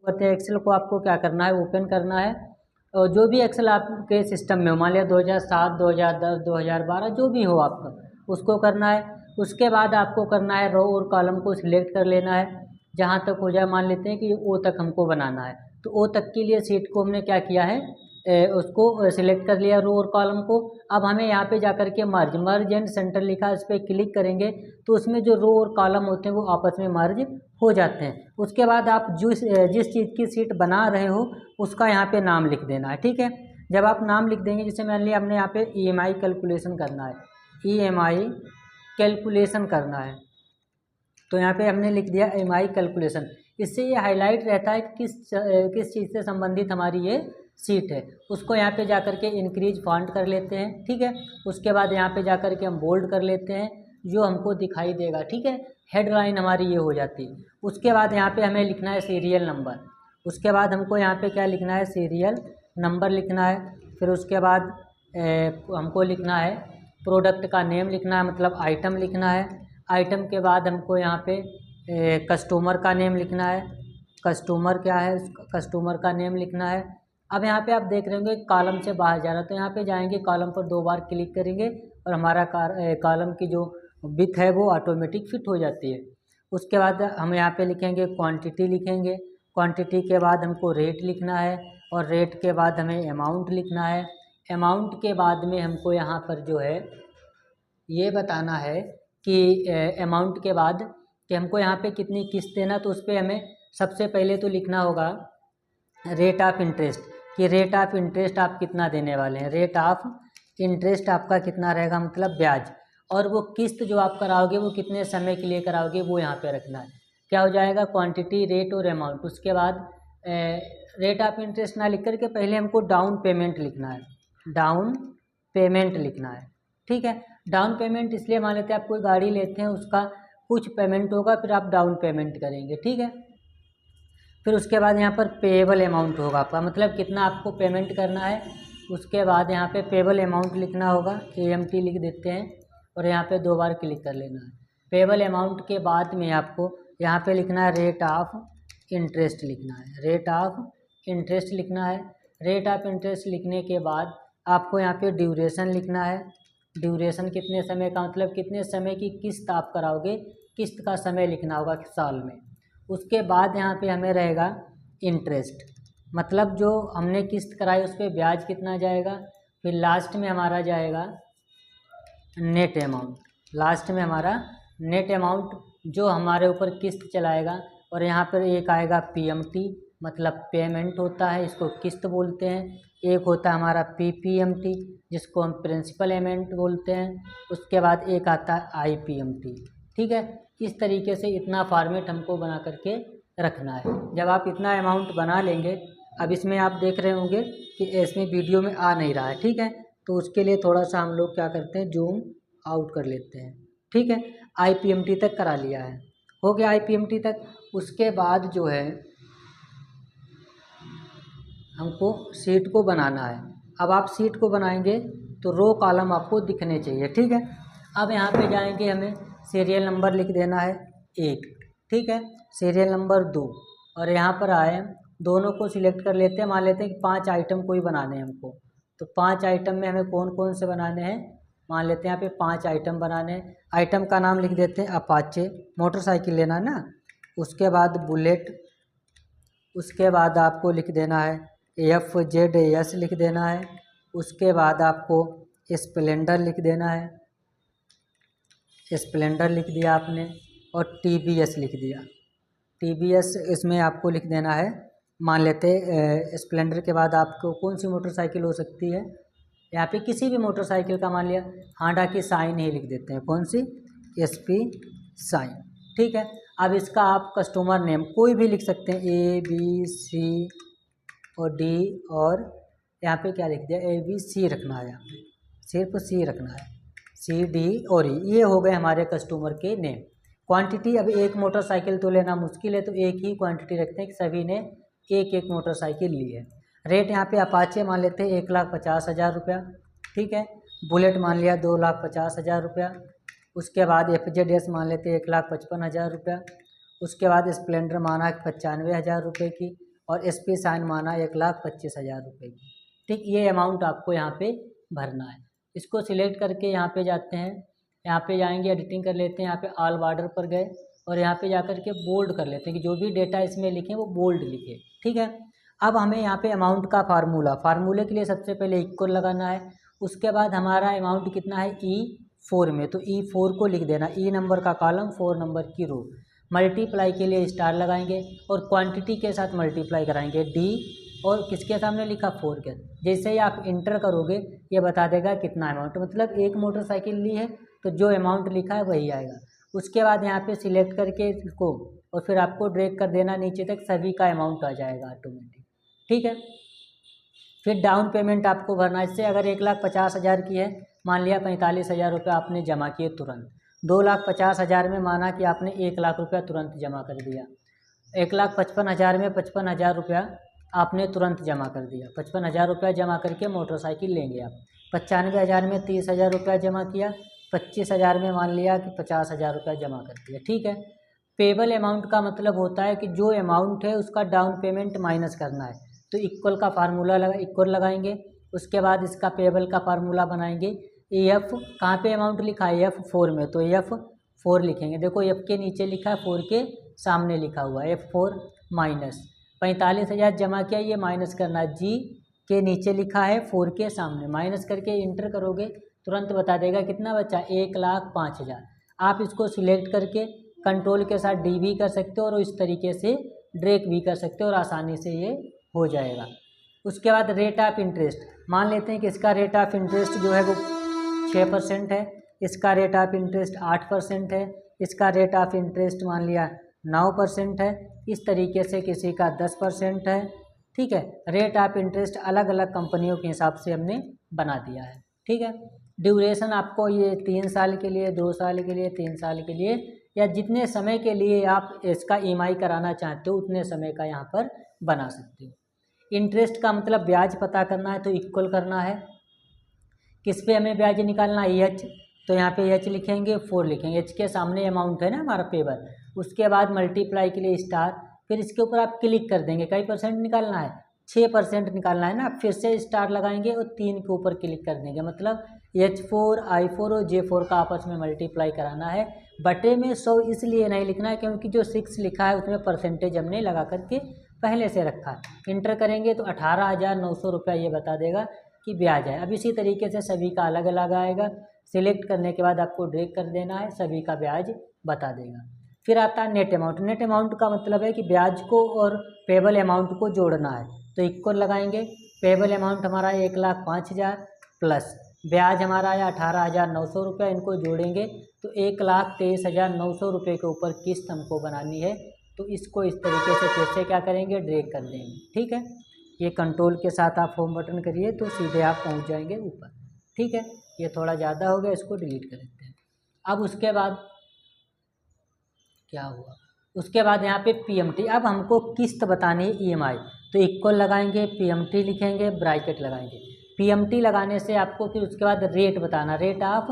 करते हैं एक्सेल को आपको क्या करना है, ओपन करना है। और जो भी एक्सेल आपके सिस्टम में हो, मान लिया 2007, 2010, 2012 जो भी हो आपका, उसको करना है। उसके बाद आपको करना है रो और कॉलम को सिलेक्ट कर लेना है। जहाँ तक हो जाए, मान लेते हैं कि ओ तक हमको बनाना है, तो ओ तक के लिए सीट को हमने क्या किया है, उसको सिलेक्ट कर लिया रो और कॉलम को। अब हमें यहाँ पे जाकर के मर्ज एंड सेंटर लिखा है, उस पर क्लिक करेंगे तो उसमें जो रो और कॉलम होते हैं वो आपस में मर्ज हो जाते हैं। उसके बाद आप जिस चीज़ की सीट बना रहे हो उसका यहाँ पे नाम लिख देना है, ठीक है। जब आप नाम लिख देंगे, जैसे मान लिया हमने यहाँ पे EMI कैलकुलेशन करना है, EMI कैलकुलेशन करना है, तो यहाँ पे हमने लिख दिया EMI कैलकुलेशन। इससे ये हाईलाइट रहता है कि किस चीज़ से संबंधित हमारी ये सीट है। उसको यहाँ पे जाकर के इंक्रीज फॉन्ट कर लेते हैं, ठीक है। उसके बाद यहाँ पे जाकर के हम बोल्ड कर लेते हैं, जो हमको दिखाई देगा, ठीक है। हेडलाइन हमारी ये हो जाती है। उसके बाद यहाँ पे हमें लिखना है सीरियल नंबर। उसके बाद हमको यहाँ पे क्या लिखना है, सीरियल नंबर लिखना है। फिर उसके बाद हमको लिखना है प्रोडक्ट का नेम लिखना है, मतलब आइटम लिखना है। आइटम के बाद हमको यहाँ पे कस्टमर का नेम लिखना है। कस्टमर क्या है, कस्टमर का नेम लिखना है। अब यहाँ पे आप देख रहे होंगे कॉलम से बाहर जा रहा है, तो यहाँ पे जाएंगे, कॉलम पर 2 बार क्लिक करेंगे और हमारा कॉलम की जो विड्थ है वो ऑटोमेटिक फिट हो जाती है। उसके बाद हम यहाँ पे लिखेंगे क्वांटिटी लिखेंगे। क्वांटिटी के बाद हमको रेट लिखना है और रेट के बाद हमें अमाउंट लिखना है। अमाउंट के बाद में हमको यहाँ पर जो है ये बताना है कि अमाउंट के बाद कि हमको यहाँ पे कितनी किस्त देना, तो उस पर हमें सबसे पहले तो लिखना होगा रेट ऑफ इंटरेस्ट, कि रेट ऑफ इंटरेस्ट आप कितना देने वाले हैं। रेट ऑफ इंटरेस्ट आपका कितना रहेगा, मतलब ब्याज। और वो किस्त जो आप कराओगे वो कितने समय के लिए कराओगे वो यहाँ पे रखना है। क्या हो जाएगा, क्वांटिटी, रेट और अमाउंट। उसके बाद रेट ऑफ इंटरेस्ट ना लिख करके पहले हमको डाउन पेमेंट लिखना है, डाउन पेमेंट लिखना है, ठीक है। डाउन पेमेंट इसलिए मान लेते हैं आप कोई गाड़ी लेते हैं, उसका कुछ पेमेंट होगा, फिर आप डाउन पेमेंट करेंगे, ठीक है। फिर उसके बाद यहाँ पर पेएबल अमाउंट होगा आपका, मतलब कितना आपको पेमेंट करना है। उसके बाद यहाँ पे पेएबल अमाउंट लिखना होगा, AMT लिख देते हैं और यहाँ पे 2 बार क्लिक कर लेना है। पेएबल अमाउंट के बाद में आपको यहाँ पे लिखना है रेट ऑफ इंटरेस्ट लिखना है, रेट ऑफ इंटरेस्ट लिखना है। रेट ऑफ इंटरेस्ट लिखने के बाद आपको यहाँ पे ड्यूरेशन लिखना है। ड्यूरेशन कितने समय का, मतलब कितने समय की किस्त आप कराओगे, किस्त का समय लिखना होगा साल में। उसके बाद यहाँ पे हमें रहेगा इंटरेस्ट, मतलब जो हमने किस्त कराई उस पर ब्याज कितना जाएगा। फिर लास्ट में हमारा जाएगा नेट अमाउंट, लास्ट में हमारा नेट अमाउंट जो हमारे ऊपर किस्त चलाएगा। और यहाँ पर एक आएगा PMT, मतलब पेमेंट होता है, इसको किस्त बोलते हैं। एक होता है हमारा PPMT जिसको हम प्रिंसिपल अमाउंट बोलते हैं। उसके बाद एक आता है IPMT, ठीक है। इस तरीके से इतना फॉर्मेट हमको बना करके रखना है। जब आप इतना अमाउंट बना लेंगे, अब इसमें आप देख रहे होंगे कि इसमें वीडियो में आ नहीं रहा है, ठीक है। तो उसके लिए थोड़ा सा हम लोग क्या करते हैं, जूम आउट कर लेते हैं, ठीक है। IPMT तक करा लिया है, हो गया IPMT तक। उसके बाद जो है हमको सीट को बनाना है। अब आप सीट को बनाएंगे तो रो कॉलम आपको दिखने चाहिए, ठीक है। अब यहाँ पे जाएंगे, हमें सीरियल नंबर लिख देना है 1, ठीक है। सीरियल नंबर 2, और यहाँ पर आए दोनों को सिलेक्ट कर लेते हैं। मान लेते हैं कि 5 आइटम कोई बनाने हैं हमको, तो 5 आइटम में हमें कौन कौन से बनाने हैं, मान लेते हैं यहाँ पे 5 आइटम बनाने हैं। आइटम का नाम लिख देते हैं अपाचे, मोटरसाइकिल लेना है ना। उसके बाद बुलेट, उसके बाद आपको लिख देना है FZS लिख देना है। उसके बाद आपको स्प्लेंडर लिख देना है, स्प्लेंडर लिख दिया आपने। और TVS लिख दिया, TVS इसमें आपको लिख देना है। मान लेते स्प्लेंडर के बाद आपको कौन सी मोटरसाइकिल हो सकती है, यहाँ पे किसी भी मोटरसाइकिल का मान लिया हांडा की साइन ही लिख देते हैं, कौन सी, SP साइन, ठीक है। अब इसका आप कस्टमर नेम कोई भी लिख सकते हैं, ABC और D, और यहाँ पे क्या लिख दिया, ABC रखना है, यहाँ पे सिर्फ C रखना है, CD और E, ये हो गए हमारे कस्टमर के नेम। क्वांटिटी, अब एक मोटरसाइकिल तो लेना मुश्किल है, तो एक ही क्वांटिटी रखते हैं कि सभी ने एक एक मोटरसाइकिल ली है। रेट यहाँ पे अपाचे मान लेते हैं 1,50,000 रुपया, ठीक है। बुलेट मान लिया 2,50,000 रुपया। उसके बाद FZS मान लेते हैं 1,55,000 रुपया। उसके बाद स्प्लेंडर माना 95,000 रुपये की। और SP साइन माना 1,25,000 रुपये की। ठीक, ये अमाउंट आपको यहाँ पे भरना है। इसको सिलेक्ट करके यहाँ पे जाते हैं, यहाँ पे जाएंगे, एडिटिंग कर लेते हैं, यहाँ पे ऑल बॉर्डर पर गए और यहाँ पे जाकर के बोल्ड कर लेते हैं कि जो भी डेटा इसमें लिखें वो बोल्ड लिखे। ठीक है, अब हमें यहाँ पे अमाउंट का फार्मूले के लिए सबसे पहले इक्वल लगाना है। उसके बाद हमारा अमाउंट कितना है E4 में, तो E4 को लिख देना, E नंबर का कॉलम 4 नंबर की रो। मल्टीप्लाई के लिए स्टार लगाएंगे और क्वांटिटी के साथ मल्टीप्लाई कराएंगे D, और किसके सामने लिखा 4 के। जैसे ही आप इंटर करोगे ये बता देगा कितना अमाउंट, मतलब एक मोटरसाइकिल ली है तो जो अमाउंट लिखा है वही आएगा। उसके बाद यहाँ पे सिलेक्ट करके इसको और फिर आपको ड्रैग कर देना नीचे तक, सभी का अमाउंट आ जाएगा ऑटोमेटिक। ठीक है, फिर डाउन पेमेंट आपको भरना है। इससे अगर 1,50,000 की है, मान लिया 45,000 रुपये आपने जमा किए तुरंत, 2,50,000 में माना कि आपने 1,00,000 रुपया तुरंत जमा कर दिया, 1,55,000 में 55,000 रुपया आपने तुरंत जमा कर दिया। 55,000 रुपया जमा करके मोटरसाइकिल लेंगे आप। 95,000 में 30,000 रुपया जमा किया, 25,000 में मान लिया कि 50,000 रुपया जमा कर दिया। ठीक है, पेबल अमाउंट का मतलब होता है कि जो अमाउंट है उसका डाउन पेमेंट माइनस करना है, तो इक्वल का फार्मूला इक्वल लगाएंगे। उसके बाद इसका पेबल का फार्मूला बनाएंगे। EF कहाँ पे अमाउंट लिखा है, F4 में, तो F4 लिखेंगे। देखो F के नीचे लिखा है, 4 के सामने लिखा हुआ है, F4 माइनस 45,000 जमा किया, ये माइनस करना है। G के नीचे लिखा है, 4 के सामने, माइनस करके इंटर करोगे तुरंत बता देगा कितना बचा, 1,05,000। आप इसको सिलेक्ट करके कंट्रोल के साथ D भी कर सकते हो और इस तरीके से ड्रैग भी कर सकते हो और आसानी से ये हो जाएगा। उसके बाद रेट ऑफ इंटरेस्ट, मान लेते हैं कि इसका रेट ऑफ इंटरेस्ट जो है वो 6% है, इसका रेट ऑफ इंटरेस्ट 8% है, इसका रेट ऑफ इंटरेस्ट मान लिया 9% है, इस तरीके से किसी का 10% है। ठीक है, रेट ऑफ इंटरेस्ट अलग अलग कंपनियों के हिसाब से हमने बना दिया है। ठीक है, ड्यूरेशन आपको ये 3 साल के लिए, 2 साल के लिए, 3 साल के लिए, या जितने समय के लिए आप इसका EMI कराना चाहते हो उतने समय का यहाँ पर बना सकते हो। इंटरेस्ट का मतलब ब्याज पता करना है, तो इक्वल करना है। किस पे हमें ब्याज निकालना है, H, तो यहाँ पे H लिखेंगे, 4 लिखेंगे, H के सामने अमाउंट है ना हमारा पेबल। उसके बाद मल्टीप्लाई के लिए स्टार, फिर इसके ऊपर आप क्लिक कर देंगे। कई परसेंट निकालना है, 6% निकालना है ना, फिर से स्टार लगाएंगे और 3 के ऊपर क्लिक कर देंगे, मतलब H4 I4 और J4 का आपस में मल्टीप्लाई कराना है। बटे में 100 इसलिए नहीं लिखना है क्योंकि जो 6 लिखा है उसमें परसेंटेज हमने लगा करके पहले से रखा है। इंटर करेंगे तो 18,900 रुपया ये बता देगा कि ब्याज है। अब इसी तरीके से सभी का अलग अलग आएगा। सिलेक्ट करने के बाद आपको ड्रैग कर देना है, सभी का ब्याज बता देगा। फिर आता है नेट अमाउंट। नेट अमाउंट का मतलब है कि ब्याज को और पेबल अमाउंट को जोड़ना है, तो इक्वल लगाएंगे। पेबल अमाउंट हमारा 1,05,000 प्लस ब्याज हमारा आया 18,900 रुपया, इनको जोड़ेंगे तो 1,23,900 रुपये के ऊपर किस्त हमको बनानी है। तो इसको इस तरीके से फिर से क्या करेंगे, ड्रैग कर देंगे। ठीक है, ये कंट्रोल के साथ आप होम बटन करिए तो सीधे आप पहुंच जाएंगे ऊपर। ठीक है, ये थोड़ा ज़्यादा हो गया, इसको डिलीट कर देते हैं। अब उसके बाद क्या हुआ, उसके बाद यहाँ पे PMT, अब हमको किस्त बतानी है EMI, तो इक्वल लगाएंगे, PMT लिखेंगे, ब्रैकेट लगाएंगे। PMT लगाने से आपको फिर उसके बाद रेट बताना, रेट ऑफ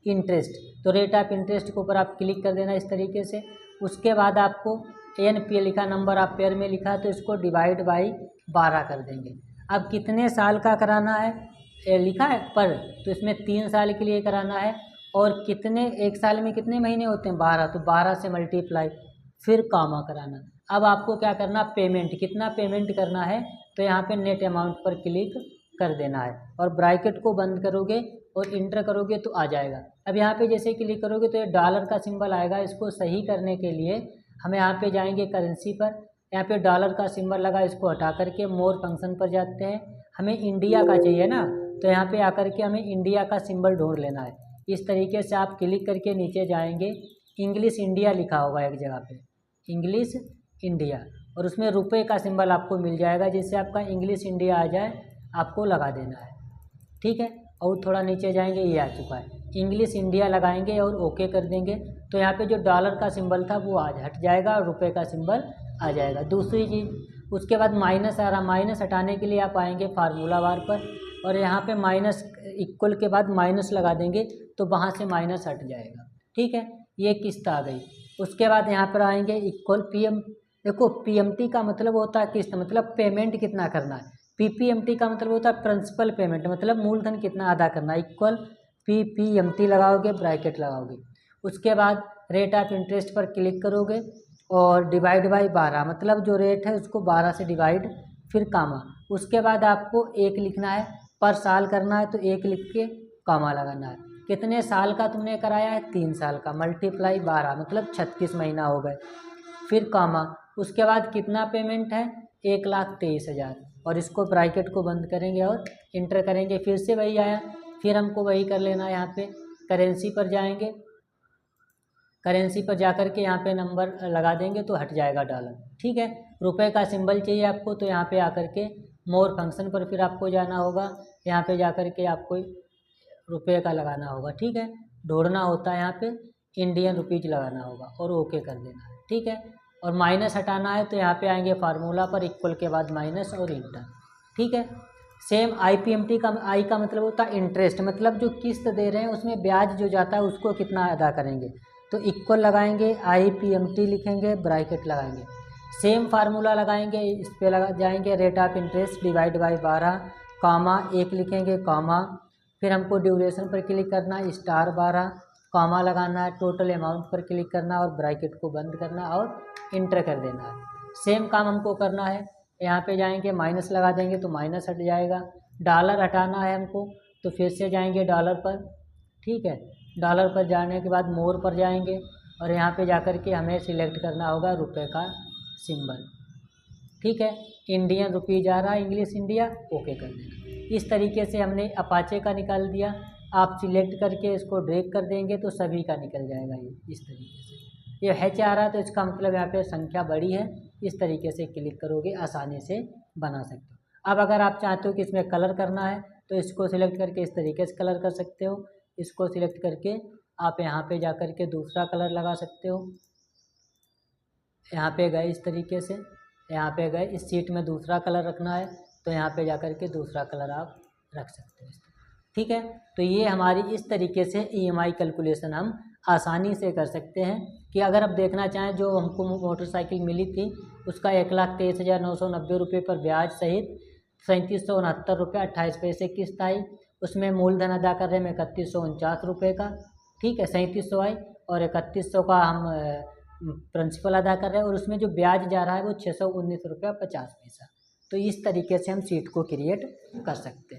इंटरेस्ट, तो रेट ऑफ इंटरेस्ट के ऊपर आप क्लिक कर देना इस तरीके से। उसके बाद आपको NPA लिखा, नंबर ऑफ पेयर में लिखा, तो इसको डिवाइड बाई 12 कर देंगे। अब कितने साल का कराना है लिखा है पर, तो इसमें 3 साल के लिए कराना है। और कितने, एक साल में कितने महीने होते हैं, 12, तो 12 से मल्टीप्लाई, फिर कामा कराना। अब आपको क्या करना, पेमेंट, कितना पेमेंट करना है, तो यहाँ पे नेट अमाउंट पर क्लिक कर देना है और ब्रैकेट को बंद करोगे और इंटर करोगे तो आ जाएगा। अब यहाँ पे जैसे क्लिक करोगे तो ये डॉलर का सिंबल आएगा। इसको सही करने के लिए हमें यहाँ पे जाएंगे करेंसी पर, यहाँ पे डॉलर का सिंबल लगा, इसको हटा करके मोर फंक्शन पर जाते हैं। हमें इंडिया का चाहिए ना, तो यहाँ पे आकर के हमें इंडिया का सिंबल ढूंढ लेना है। इस तरीके से आप क्लिक करके नीचे जाएंगे, इंग्लिश इंडिया लिखा होगा एक जगह पे, इंग्लिश इंडिया, और उसमें रुपए का सिंबल आपको मिल जाएगा, जिससे आपका इंग्लिश इंडिया आ जाए, आपको लगा देना है। ठीक है, और थोड़ा नीचे जाएंगे, ये आ चुका है, इंग्लिश इंडिया लगाएंगे और ओके कर देंगे, तो यहाँ पे जो डॉलर का सिंबल था वो आज हट जाएगा और रुपए का सिंबल आ जाएगा। दूसरी चीज़, उसके बाद माइनस आ रहा, माइनस हटाने के लिए आप आएंगे फार्मूला बार पर और यहाँ पे माइनस, इक्वल के बाद माइनस लगा देंगे तो वहाँ से माइनस हट जाएगा। ठीक है, ये किस्त आ गई। उसके बाद यहाँ पर आएंगे इक्वल देखो पीएमटी का मतलब होता है किस्त, मतलब पेमेंट कितना करना है। पीपीएमटी का मतलब होता है प्रिंसिपल पेमेंट, मतलब मूलधन कितना अदा करना है, इक्वल पीपीएमटी लगाओगे, ब्रैकेट लगाओगे। उसके बाद रेट ऑफ इंटरेस्ट पर क्लिक करोगे और डिवाइड बाई 12, मतलब जो रेट है उसको 12 से डिवाइड, फिर कामा। उसके बाद आपको एक लिखना है, पर साल करना है तो एक लिख के कामा लगाना है। कितने साल का तुमने कराया है, 3 साल का, मल्टीप्लाई 12 मतलब 36 महीना हो गए, फिर कामा। उसके बाद कितना पेमेंट है, 1,23,000, और इसको ब्रैकेट को बंद करेंगे और इंटर करेंगे, फिर से वही आया। फिर हमको वही कर लेना है, यहाँ पे करेंसी पर जाएंगे, करेंसी पर जाकर के यहाँ पे नंबर लगा देंगे तो हट जाएगा डॉलर, ठीक है। रुपए का सिंबल चाहिए आपको तो यहाँ पे आकर के मोर फंक्शन पर फिर आपको जाना होगा, यहाँ पे जाकर के आपको रुपये का लगाना होगा, ठीक है। ढूंढना होता है यहाँ पे इंडियन रुपीज लगाना होगा और ओके कर देना है, ठीक है। और माइनस हटाना है तो यहाँ पे आएंगे फार्मूला पर, इक्वल के बाद माइनस और इंटर, ठीक है। सेम आईपीएमटी का, आई का मतलब होता है इंटरेस्ट, मतलब जो किस्त दे रहे हैं उसमें ब्याज जो जाता है उसको कितना अदा करेंगे, तो इक्वल लगाएंगे, आईपीएमटी लिखेंगे, ब्रैकेट लगाएंगे, सेम फार्मूला लगाएंगे, इस पे लगा जाएंगे, rate of interest divide by 12, कामा एक लिखेंगे, कामा, फिर हमको ड्यूरेशन पर क्लिक करना है, स्टार 12, कामा लगाना है, टोटल अमाउंट पर क्लिक करना और ब्रैकेट को बंद करना और इंटर कर देना है। सेम काम हमको करना है, यहाँ पे जाएंगे माइनस लगा देंगे तो माइनस हट जाएगा, डॉलर हटाना है हमको तो फिर से जाएंगे डॉलर पर, ठीक है। डॉलर पर जाने के बाद मोर पर जाएंगे और यहाँ पे जाकर के हमें सिलेक्ट करना होगा रुपए का सिंबल, ठीक है। इंडियन रुपीज आ रहा है, इंग्लिश इंडिया, ओके कर देना। इस तरीके से हमने अपाचे का निकाल दिया। आप सिलेक्ट करके इसको ड्रैग कर देंगे तो सभी का निकल जाएगा ये, इस तरीके से। ये हैच आ रहा है तो इसका मतलब यहाँ पे संख्या बड़ी है, इस तरीके से क्लिक करोगे आसानी से बना सकते हो। अब अगर आप चाहते हो कि इसमें कलर करना है तो इसको सिलेक्ट करके इस तरीके से कलर कर सकते हो, इसको सिलेक्ट करके आप यहाँ पे जा कर के दूसरा कलर लगा सकते हो। यहाँ पे गए इस तरीके से, यहाँ पे गए, इस सीट में दूसरा कलर रखना है तो यहाँ पे जा कर के दूसरा कलर आप रख सकते हो, ठीक है। तो ये हमारी इस तरीके से ईएमआई कैलकुलेशन हम आसानी से कर सकते हैं कि अगर आप देखना चाहें जो हमको मोटरसाइकिल मिली थी उसका 1,23,990 रुपये पर ब्याज सहित 3,769 रुपये 28 पैसे किस्त आई, उसमें मूलधन अदा कर रहे हैं 3,149 रुपये का, ठीक है, 3,700 आई और 3,100 का हम प्रिंसिपल अदा कर रहे हैं और उसमें जो ब्याज जा रहा है वो 619 रुपया 50 पैसा। तो इस तरीके से हम सीट को क्रिएट कर सकते हैं।